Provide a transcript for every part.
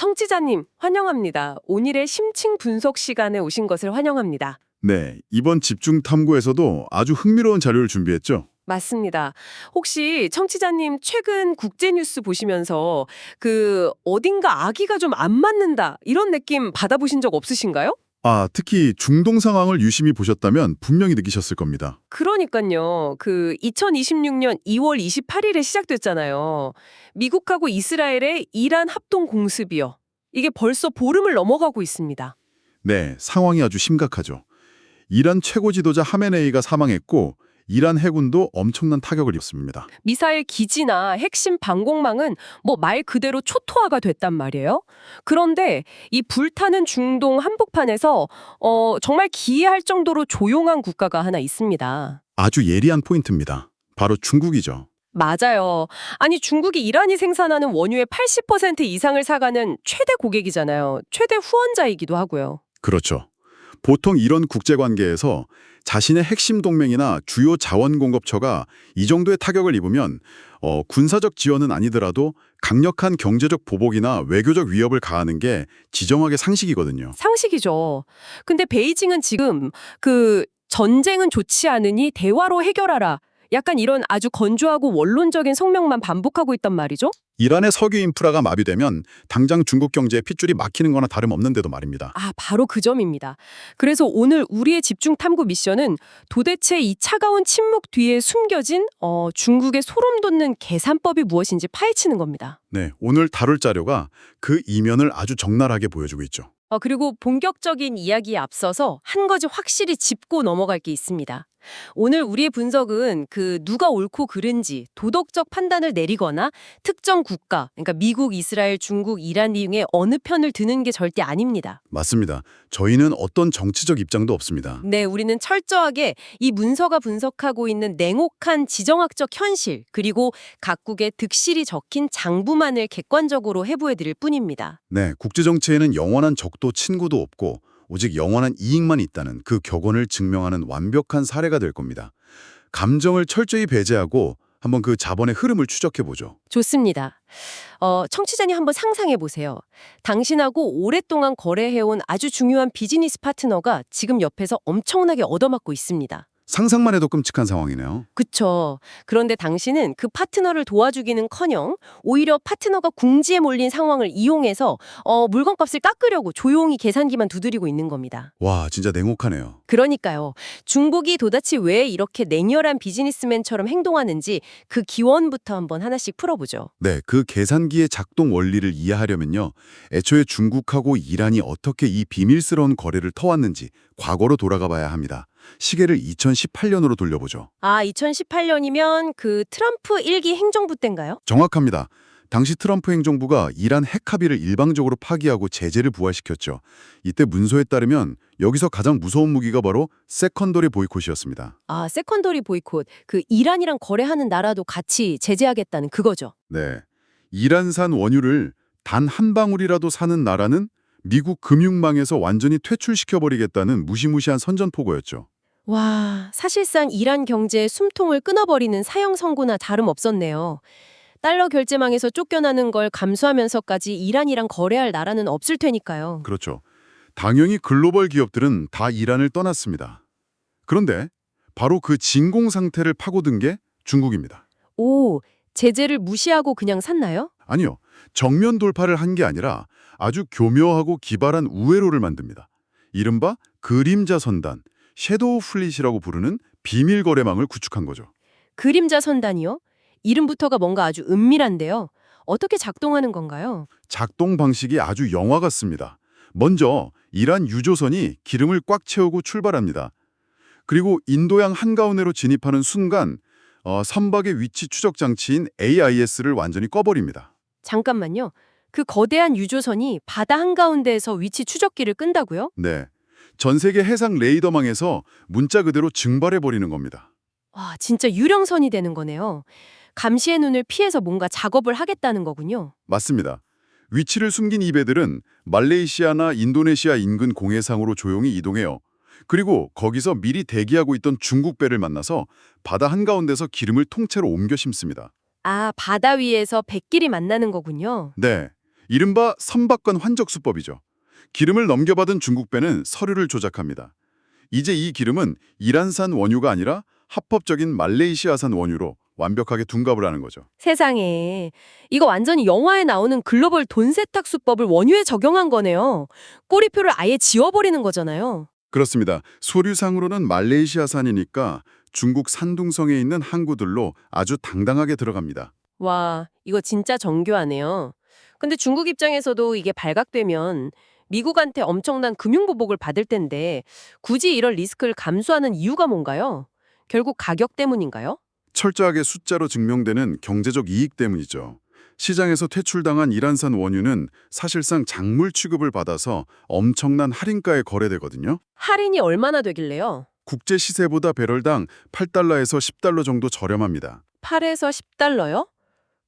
청취자님, 환영합니다. 오늘의 심층 분석 시간에 오신 것을 환영합니다. 네, 이번 집중 탐구에서도 아주 흥미로운 자료를 준비했죠. 맞습니다. 혹시 청취자님 최근 국제뉴스 보시면서 어딘가 아기가 좀 안 맞는다 이런 느낌 받아보신 적 없으신가요? 특히 중동 상황을 유심히 보셨다면 분명히 느끼셨을 겁니다. 그러니까요. 2026년 2월 28일에 시작됐잖아요. 미국하고 이스라엘의 이란 합동 공습이요. 이게 벌써 보름을 넘어가고 있습니다. 네, 상황이 아주 심각하죠. 이란 최고 지도자 하메네이가 사망했고 이란 해군도 엄청난 타격을 입었습니다. 미사일 기지나 핵심 방공망은 말 그대로 초토화가 됐단 말이에요. 그런데 이 불타는 중동 한복판에서 정말 기이할 정도로 조용한 국가가 하나 있습니다. 아주 예리한 포인트입니다. 바로 중국이죠. 맞아요. 아니 중국이 이란이 생산하는 원유의 80% 이상을 사가는 최대 고객이잖아요. 최대 후원자이기도 하고요. 그렇죠. 보통 이런 국제관계에서 자신의 핵심 동맹이나 주요 자원공급처가 이 정도의 타격을 입으면 군사적 지원은 아니더라도 강력한 경제적 보복이나 외교적 위협을 가하는 게 지정학의 상식이거든요. 상식이죠. 근데 베이징은 지금 전쟁은 좋지 않으니 대화로 해결하라. 약간 이런 아주 건조하고 원론적인 성명만 반복하고 있단 말이죠. 이란의 석유 인프라가 마비되면 당장 중국 경제에 핏줄이 막히는 거나 다름없는데도 말입니다. 바로 그 점입니다. 그래서 오늘 우리의 집중 탐구 미션은 도대체 이 차가운 침묵 뒤에 숨겨진 중국의 소름 돋는 계산법이 무엇인지 파헤치는 겁니다. 네, 오늘 다룰 자료가 그 이면을 아주 적나라하게 보여주고 있죠. 그리고 본격적인 이야기에 앞서서 한 가지 확실히 짚고 넘어갈 게 있습니다. 오늘 우리의 분석은 누가 옳고 그른지 도덕적 판단을 내리거나 특정 국가, 그러니까 미국, 이스라엘, 중국, 이란 등의 어느 편을 드는 게 절대 아닙니다. 맞습니다. 저희는 어떤 정치적 입장도 없습니다. 네, 우리는 철저하게 이 문서가 분석하고 있는 냉혹한 지정학적 현실, 그리고 각국의 득실이 적힌 장부만을 객관적으로 해부해 드릴 뿐입니다. 네, 국제정치에는 영원한 적도 친구도 없고 오직 영원한 이익만 있다는 그 격언을 증명하는 완벽한 사례가 될 겁니다. 감정을 철저히 배제하고 한번 그 자본의 흐름을 추적해보죠. 좋습니다. 청취자님 한번 상상해 보세요. 당신하고 오랫동안 거래해온 아주 중요한 비즈니스 파트너가 지금 옆에서 엄청나게 얻어맞고 있습니다. 상상만 해도 끔찍한 상황이네요. 그쵸. 그런데 당신은 그 파트너를 도와주기는커녕 오히려 파트너가 궁지에 몰린 상황을 이용해서 물건값을 깎으려고 조용히 계산기만 두드리고 있는 겁니다. 와, 진짜 냉혹하네요. 그러니까요. 중국이 도대체 왜 이렇게 냉혈한 비즈니스맨처럼 행동하는지 그 기원부터 한번 하나씩 풀어보죠. 네, 그 계산기의 작동 원리를 이해하려면요. 애초에 중국하고 이란이 어떻게 이 비밀스러운 거래를 터왔는지 과거로 돌아가 봐야 합니다. 시계를 2018년으로 돌려보죠. 2018년이면 트럼프 1기 행정부 때인가요? 정확합니다. 당시 트럼프 행정부가 이란 핵 합의를 일방적으로 파기하고 제재를 부활시켰죠. 이때 문서에 따르면 여기서 가장 무서운 무기가 바로 세컨더리 보이콧이었습니다. 세컨더리 보이콧. 이란이랑 거래하는 나라도 같이 제재하겠다는 그거죠. 네, 이란산 원유를 단 한 방울이라도 사는 나라는 미국 금융망에서 완전히 퇴출시켜버리겠다는 무시무시한 선전포고였죠. 와, 사실상 이란 경제의 숨통을 끊어버리는 사형 선고나 다름없었네요. 달러 결제망에서 쫓겨나는 걸 감수하면서까지 이란이랑 거래할 나라는 없을 테니까요. 그렇죠. 당연히 글로벌 기업들은 다 이란을 떠났습니다. 그런데 바로 그 진공 상태를 파고든 게 중국입니다. 오, 제재를 무시하고 그냥 샀나요? 아니요. 정면 돌파를 한 게 아니라 아주 교묘하고 기발한 우회로를 만듭니다. 이른바 그림자 선단, 섀도우 플릿이라고 부르는 비밀 거래망을 구축한 거죠. 그림자 선단이요? 이름부터가 뭔가 아주 은밀한데요. 어떻게 작동하는 건가요? 작동 방식이 아주 영화 같습니다. 먼저 이란 유조선이 기름을 꽉 채우고 출발합니다. 그리고 인도양 한가운데로 진입하는 순간 선박의 위치 추적 장치인 AIS를 완전히 꺼버립니다. 잠깐만요. 그 거대한 유조선이 바다 한가운데에서 위치 추적기를 끈다고요? 네, 전 세계 해상 레이더망에서 문자 그대로 증발해버리는 겁니다. 와, 진짜 유령선이 되는 거네요. 감시의 눈을 피해서 뭔가 작업을 하겠다는 거군요. 맞습니다. 위치를 숨긴 이 배들은 말레이시아나 인도네시아 인근 공해상으로 조용히 이동해요. 그리고 거기서 미리 대기하고 있던 중국 배를 만나서 바다 한가운데서 기름을 통째로 옮겨 심습니다. 바다 위에서 백끼리 만나는 거군요. 네, 이른바 선박관 환적수법이죠. 기름을 넘겨받은 중국 배는 서류를 조작합니다. 이제 이 기름은 이란산 원유가 아니라 합법적인 말레이시아산 원유로 완벽하게 둔갑을 하는 거죠. 세상에. 이거 완전히 영화에 나오는 글로벌 돈 세탁 수법을 원유에 적용한 거네요. 꼬리표를 아예 지워버리는 거잖아요. 그렇습니다. 서류상으로는 말레이시아산이니까 중국 산둥성에 있는 항구들로 아주 당당하게 들어갑니다. 와, 이거 진짜 정교하네요. 근데 중국 입장에서도 이게 발각되면 미국한테 엄청난 금융보복을 받을 텐데 굳이 이런 리스크를 감수하는 이유가 뭔가요? 결국 가격 때문인가요? 철저하게 숫자로 증명되는 경제적 이익 때문이죠. 시장에서 퇴출당한 이란산 원유는 사실상 작물 취급을 받아서 엄청난 할인가에 거래되거든요. 할인이 얼마나 되길래요? 국제 시세보다 배럴당 8달러에서 10달러 정도 저렴합니다. 8에서 10달러요?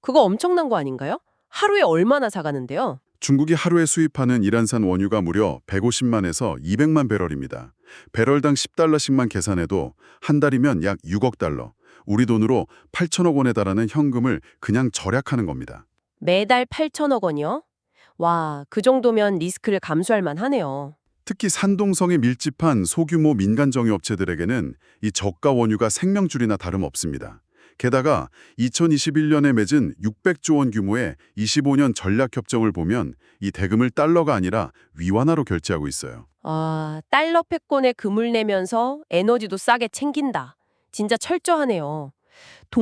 그거 엄청난 거 아닌가요? 하루에 얼마나 사가는데요? 중국이 하루에 수입하는 이란산 원유가 무려 150만에서 200만 배럴입니다. 배럴당 10달러씩만 계산해도 한 달이면 약 6억 달러, 우리 돈으로 8천억 원에 달하는 현금을 그냥 절약하는 겁니다. 매달 8천억 원이요? 와, 그 정도면 리스크를 감수할 만하네요. 특히 산동성에 밀집한 소규모 민간 정유업체들에게는 이 저가 원유가 생명줄이나 다름없습니다. 게다가 2021년에 맺은 600조 원 규모의 25년 전략협정을 보면 이 대금을 달러가 아니라 위안화로 결제하고 있어요. 아, 달러 패권에 금을 내면서 에너지도 싸게 챙긴다. 진짜 철저하네요.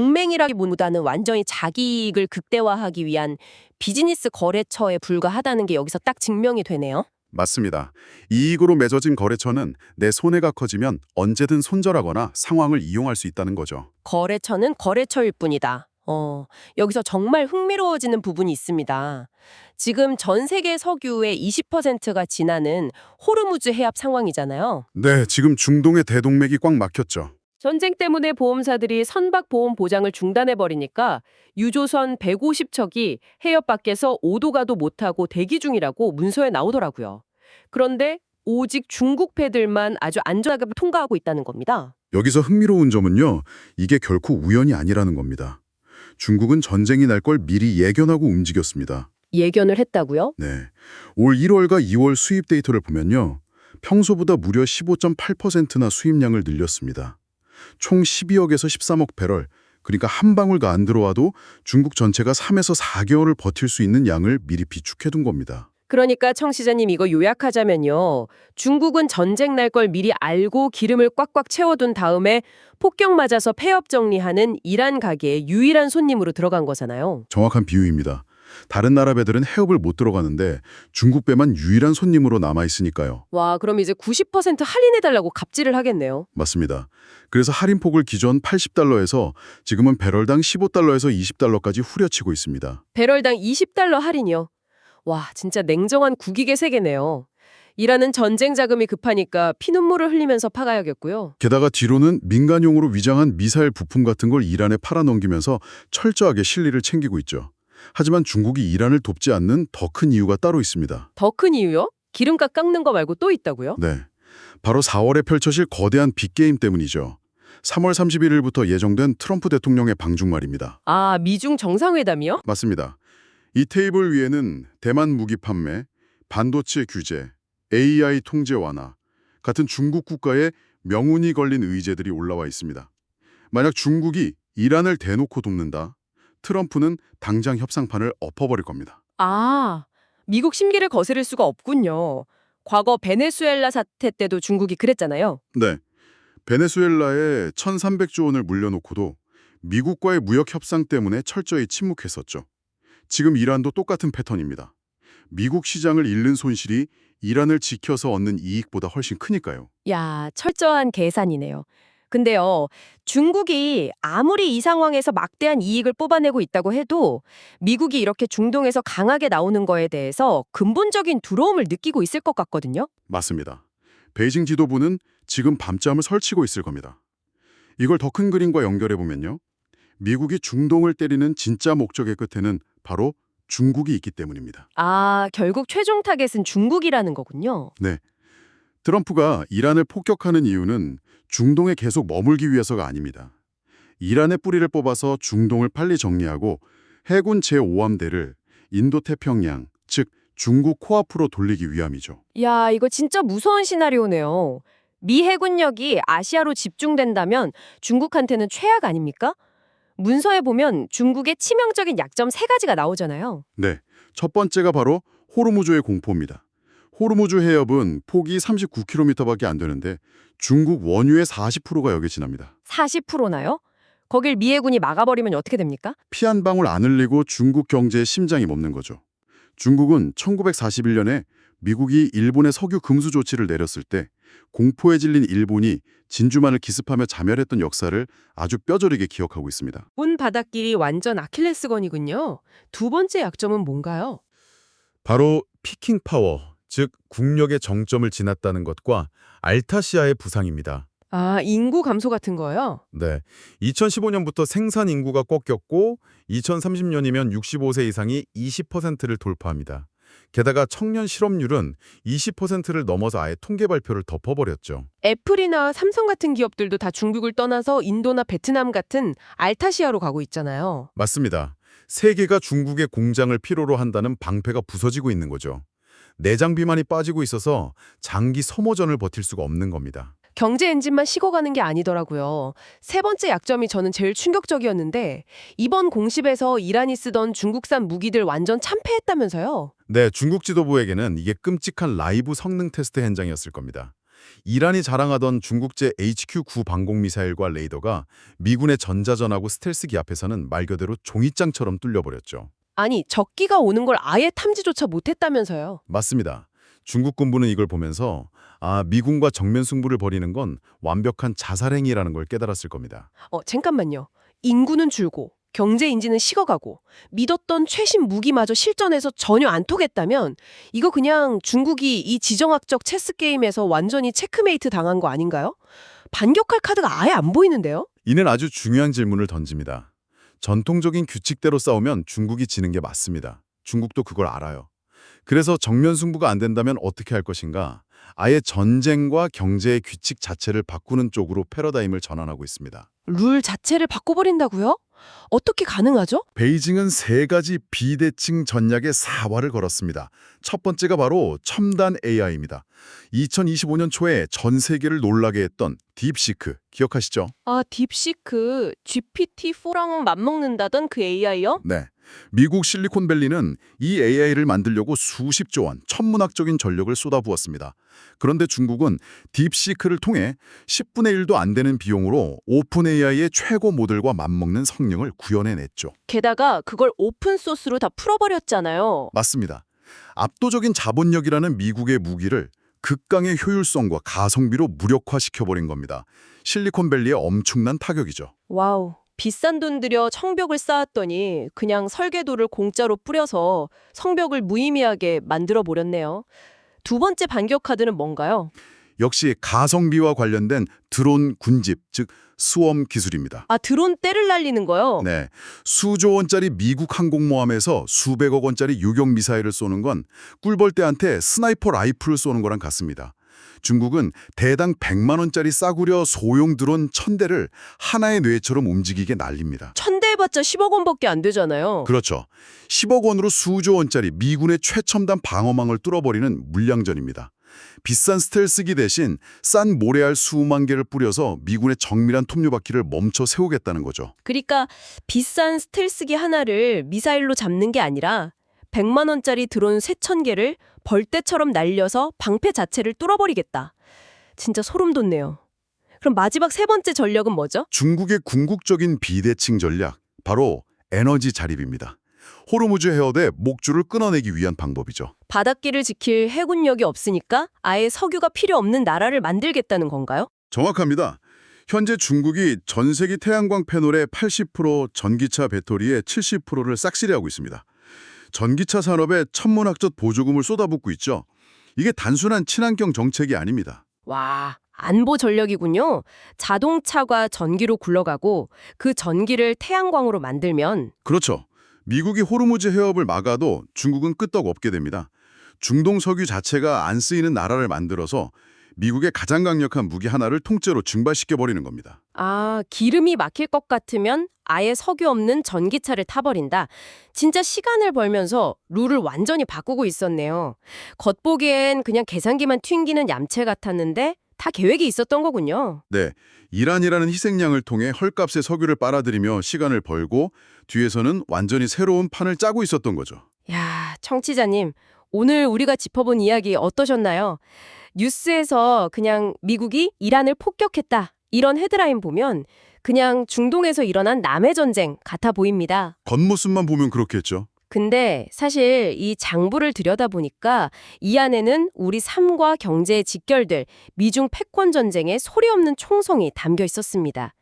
동맹이라기보다는 완전히 자기 이익을 극대화하기 위한 비즈니스 거래처에 불과하다는 게 여기서 딱 증명이 되네요. 맞습니다. 이익으로 맺어진 거래처는 내 손해가 커지면 언제든 손절하거나 상황을 이용할 수 있다는 거죠. 거래처는 거래처일 뿐이다. 여기서 정말 흥미로워지는 부분이 있습니다. 지금 전 세계 석유의 20%가 지나는 호르무즈 해협 상황이잖아요. 네, 지금 중동의 대동맥이 꽉 막혔죠. 전쟁 때문에 보험사들이 선박 보험 보장을 중단해버리니까 유조선 150척이 해협 밖에서 오도 가도 못하고 대기 중이라고 문서에 나오더라고요. 그런데 오직 중국 배들만 아주 안전하게 통과하고 있다는 겁니다. 여기서 흥미로운 점은요, 이게 결코 우연이 아니라는 겁니다. 중국은 전쟁이 날 걸 미리 예견하고 움직였습니다. 예견을 했다고요? 네, 올 1월과 2월 수입 데이터를 보면요, 평소보다 무려 15.8%나 수입량을 늘렸습니다. 총 12억에서 13억 배럴, 그러니까 한 방울가 안 들어와도 중국 전체가 3에서 4개월을 버틸 수 있는 양을 미리 비축해둔 겁니다. 그러니까 청취자님 이거 요약하자면요. 중국은 전쟁 날 걸 미리 알고 기름을 꽉꽉 채워둔 다음에 폭격 맞아서 폐업 정리하는 이란 가게의 유일한 손님으로 들어간 거잖아요. 정확한 비유입니다. 다른 나라 배들은 해협을 못 들어가는데 중국 배만 유일한 손님으로 남아있으니까요. 와, 그럼 이제 90% 할인해달라고 갑질을 하겠네요. 맞습니다. 그래서 할인폭을 기존 80달러에서 지금은 배럴당 15달러에서 20달러까지 후려치고 있습니다. 배럴당 20달러 할인이요. 와, 진짜 냉정한 국익의 세계네요. 이라는 전쟁 자금이 급하니까 피눈물을 흘리면서 파가야겠고요. 게다가 뒤로는 민간용으로 위장한 미사일 부품 같은 걸 이란에 팔아넘기면서 철저하게 실리를 챙기고 있죠. 하지만 중국이 이란을 돕지 않는 더 큰 이유가 따로 있습니다. 더 큰 이유요? 기름값 깎는 거 말고 또 있다고요? 네, 바로 4월에 펼쳐질 거대한 빅게임 때문이죠. 3월 31일부터 예정된 트럼프 대통령의 방중 말입니다. 아, 미중 정상회담이요? 맞습니다. 이 테이블 위에는 대만 무기 판매, 반도체 규제, AI 통제 완화 같은 중국 국가의 명운이 걸린 의제들이 올라와 있습니다. 만약 중국이 이란을 대놓고 돕는다, 트럼프는 당장 협상판을 엎어버릴 겁니다. 아, 미국 심기를 거스를 수가 없군요. 과거 베네수엘라 사태 때도 중국이 그랬잖아요. 네, 베네수엘라에 1,300조 원을 물려놓고도 미국과의 무역 협상 때문에 철저히 침묵했었죠. 지금 이란도 똑같은 패턴입니다. 미국 시장을 잃는 손실이 이란을 지켜서 얻는 이익보다 훨씬 크니까요. 야, 철저한 계산이네요. 근데요, 중국이 아무리 이 상황에서 막대한 이익을 뽑아내고 있다고 해도 미국이 이렇게 중동에서 강하게 나오는 거에 대해서 근본적인 두려움을 느끼고 있을 것 같거든요. 맞습니다. 베이징 지도부는 지금 밤잠을 설치고 있을 겁니다. 이걸 더 큰 그림과 연결해보면요. 미국이 중동을 때리는 진짜 목적의 끝에는 바로 중국이 있기 때문입니다. 아, 결국 최종 타겟은 중국이라는 거군요. 네. 트럼프가 이란을 폭격하는 이유는 중동에 계속 머물기 위해서가 아닙니다. 이란의 뿌리를 뽑아서 중동을 빨리 정리하고 해군 제5함대를 인도태평양, 즉 중국 코앞으로 돌리기 위함이죠. 야, 이거 진짜 무서운 시나리오네요. 미 해군력이 아시아로 집중된다면 중국한테는 최악 아닙니까? 문서에 보면 중국의 치명적인 약점 세 가지가 나오잖아요. 네, 첫 번째가 바로 호르무즈의 공포입니다. 호르무즈 해협은 폭이 39km밖에 안 되는데 중국 원유의 40%가 여기 지납니다. 40%나요? 거길 미 해군이 막아버리면 어떻게 됩니까? 피 한 방울 안 흘리고 중국 경제의 심장이 멎는 거죠. 중국은 1941년에 미국이 일본의 석유 금수 조치를 내렸을 때 공포에 질린 일본이 진주만을 기습하며 자멸했던 역사를 아주 뼈저리게 기억하고 있습니다. 문 바닷길이 완전 아킬레스건이군요. 두 번째 약점은 뭔가요? 바로 피킹 파워, 즉 국력의 정점을 지났다는 것과 알타시아의 부상입니다. 아, 인구 감소 같은 거요? 네, 2015년부터 생산 인구가 꺾였고 2030년이면 65세 이상이 20%를 돌파합니다. 게다가 청년 실업률은 20%를 넘어서 아예 통계 발표를 덮어버렸죠. 애플이나 삼성 같은 기업들도 다 중국을 떠나서 인도나 베트남 같은 알타시아로 가고 있잖아요. 맞습니다. 세계가 중국의 공장을 필요로 한다는 방패가 부서지고 있는 거죠. 내장 비만이 빠지고 있어서 장기 소모전을 버틸 수가 없는 겁니다. 경제 엔진만 식어가는 게 아니더라고요. 세 번째 약점이 저는 제일 충격적이었는데 이번 공습에서 이란이 쓰던 중국산 무기들 완전 참패했다면서요? 네, 중국 지도부에게는 이게 끔찍한 라이브 성능 테스트 현장이었을 겁니다. 이란이 자랑하던 중국제 HQ-9 방공미사일과 레이더가 미군의 전자전하고 스텔스기 앞에서는 말 그대로 종이장처럼 뚫려버렸죠. 아니, 적기가 오는 걸 아예 탐지조차 못했다면서요? 맞습니다. 중국 군부는 이걸 보면서 미군과 정면 승부를 벌이는 건 완벽한 자살행위라는 걸 깨달았을 겁니다. 잠깐만요. 인구는 줄고 경제 인지는 식어가고 믿었던 최신 무기마저 실전에서 전혀 안 통했다면 이거 그냥 중국이 이 지정학적 체스 게임에서 완전히 체크메이트 당한 거 아닌가요? 반격할 카드가 아예 안 보이는데요? 이는 아주 중요한 질문을 던집니다. 전통적인 규칙대로 싸우면 중국이 지는 게 맞습니다. 중국도 그걸 알아요. 그래서 정면 승부가 안 된다면 어떻게 할 것인가? 아예 전쟁과 경제의 규칙 자체를 바꾸는 쪽으로 패러다임을 전환하고 있습니다. 룰 자체를 바꿔버린다고요? 어떻게 가능하죠? 베이징은 세 가지 비대칭 전략의 사활을 걸었습니다. 첫 번째가 바로 첨단 AI입니다. 2025년 초에 전 세계를 놀라게 했던 딥시크 기억하시죠? 아, 딥시크, GPT-4랑은 맞먹는다던 그 AI요? 네. 미국 실리콘밸리는 이 AI를 만들려고 수십조 원, 천문학적인 전력을 쏟아부었습니다. 그런데 중국은 딥시크를 통해 10분의 1도 안 되는 비용으로 오픈 AI의 최고 모델과 맞먹는 성능을 구현해냈죠. 게다가 그걸 오픈소스로 다 풀어버렸잖아요. 맞습니다. 압도적인 자본력이라는 미국의 무기를 극강의 효율성과 가성비로 무력화시켜버린 겁니다. 실리콘밸리의 엄청난 타격이죠. 와우. 비싼 돈 들여 성벽을 쌓았더니 그냥 설계도를 공짜로 뿌려서 성벽을 무의미하게 만들어 버렸네요. 두 번째 반격 카드는 뭔가요? 역시 가성비와 관련된 드론 군집, 즉 스웜 기술입니다. 아, 드론 떼를 날리는 거요? 네, 수조 원짜리 미국 항공모함에서 수백억 원짜리 유격 미사일을 쏘는 건 꿀벌떼한테 스나이퍼 라이플을 쏘는 거랑 같습니다. 중국은 대당 100만 원짜리 싸구려 소형 드론 1000대를 하나의 뇌처럼 움직이게 날립니다. 1000대 해봤자 10억 원밖에 안 되잖아요. 그렇죠. 10억 원으로 수조 원짜리 미군의 최첨단 방어망을 뚫어버리는 물량전입니다. 비싼 스텔스기 대신 싼 모래알 수만 개를 뿌려서 미군의 정밀한 톱니바퀴를 멈춰 세우겠다는 거죠. 그러니까 비싼 스텔스기 하나를 미사일로 잡는 게 아니라 100만 원짜리 드론 3000개를 벌떼처럼 날려서 방패 자체를 뚫어버리겠다. 진짜 소름 돋네요. 그럼 마지막 세 번째 전략은 뭐죠? 중국의 궁극적인 비대칭 전략, 바로 에너지 자립입니다. 호르무즈 해협의 목줄을 끊어내기 위한 방법이죠. 바닷길을 지킬 해군력이 없으니까 아예 석유가 필요 없는 나라를 만들겠다는 건가요? 정확합니다. 현재 중국이 전 세계 태양광 패널의 80%, 전기차 배터리의 70%를 싹쓸이하고 있습니다. 전기차 산업에 천문학적 보조금을 쏟아붓고 있죠. 이게 단순한 친환경 정책이 아닙니다. 와, 안보 전력이군요. 자동차가 전기로 굴러가고 그 전기를 태양광으로 만들면 그렇죠. 미국이 호르무즈 해협을 막아도 중국은 끄떡 없게 됩니다. 중동 석유 자체가 안 쓰이는 나라를 만들어서 미국의 가장 강력한 무기 하나를 통째로 증발시켜버리는 겁니다. 아, 기름이 막힐 것 같으면 아예 석유 없는 전기차를 타버린다. 진짜 시간을 벌면서 룰을 완전히 바꾸고 있었네요. 겉보기엔 그냥 계산기만 튕기는 얌체 같았는데 다 계획이 있었던 거군요. 네, 이란이라는 희생양을 통해 헐값의 석유를 빨아들이며 시간을 벌고 뒤에서는 완전히 새로운 판을 짜고 있었던 거죠. 야, 청취자님, 오늘 우리가 짚어본 이야기 어떠셨나요? 뉴스에서 그냥 미국이 이란을 폭격했다. 이런 헤드라인 보면 그냥 중동에서 일어난 남의 전쟁 같아 보입니다. 겉모습만 보면 그렇겠죠. 근데 사실 이 장부를 들여다보니까 이 안에는 우리 삶과 경제에 직결될 미중 패권 전쟁의 소리 없는 총성이 담겨 있었습니다.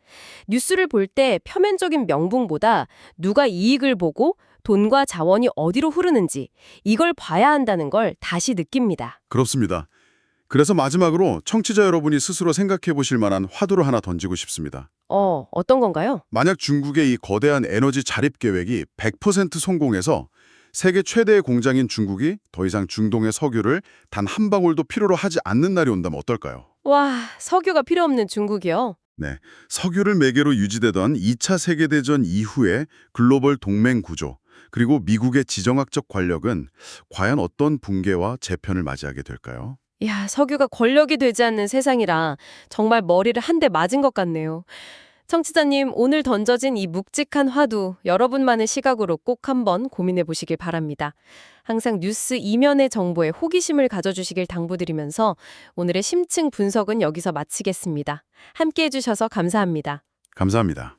뉴스를 볼 때 표면적인 명분보다 누가 이익을 보고 돈과 자원이 어디로 흐르는지 이걸 봐야 한다는 걸 다시 느낍니다. 그렇습니다. 그래서 마지막으로 청취자 여러분이 스스로 생각해 보실 만한 화두를 하나 던지고 싶습니다. 어떤 건가요? 만약 중국의 이 거대한 에너지 자립 계획이 100% 성공해서 세계 최대의 공장인 중국이 더 이상 중동의 석유를 단 한 방울도 필요로 하지 않는 날이 온다면 어떨까요? 와, 석유가 필요 없는 중국이요? 네, 석유를 매개로 유지되던 2차 세계대전 이후의 글로벌 동맹 구조, 그리고 미국의 지정학적 권력은 과연 어떤 붕괴와 재편을 맞이하게 될까요? 야, 석유가 권력이 되지 않는 세상이라 정말 머리를 한 대 맞은 것 같네요. 청취자님, 오늘 던져진 이 묵직한 화두 여러분만의 시각으로 꼭 한번 고민해 보시길 바랍니다. 항상 뉴스 이면의 정보에 호기심을 가져주시길 당부드리면서 오늘의 심층 분석은 여기서 마치겠습니다. 함께해 주셔서 감사합니다. 감사합니다.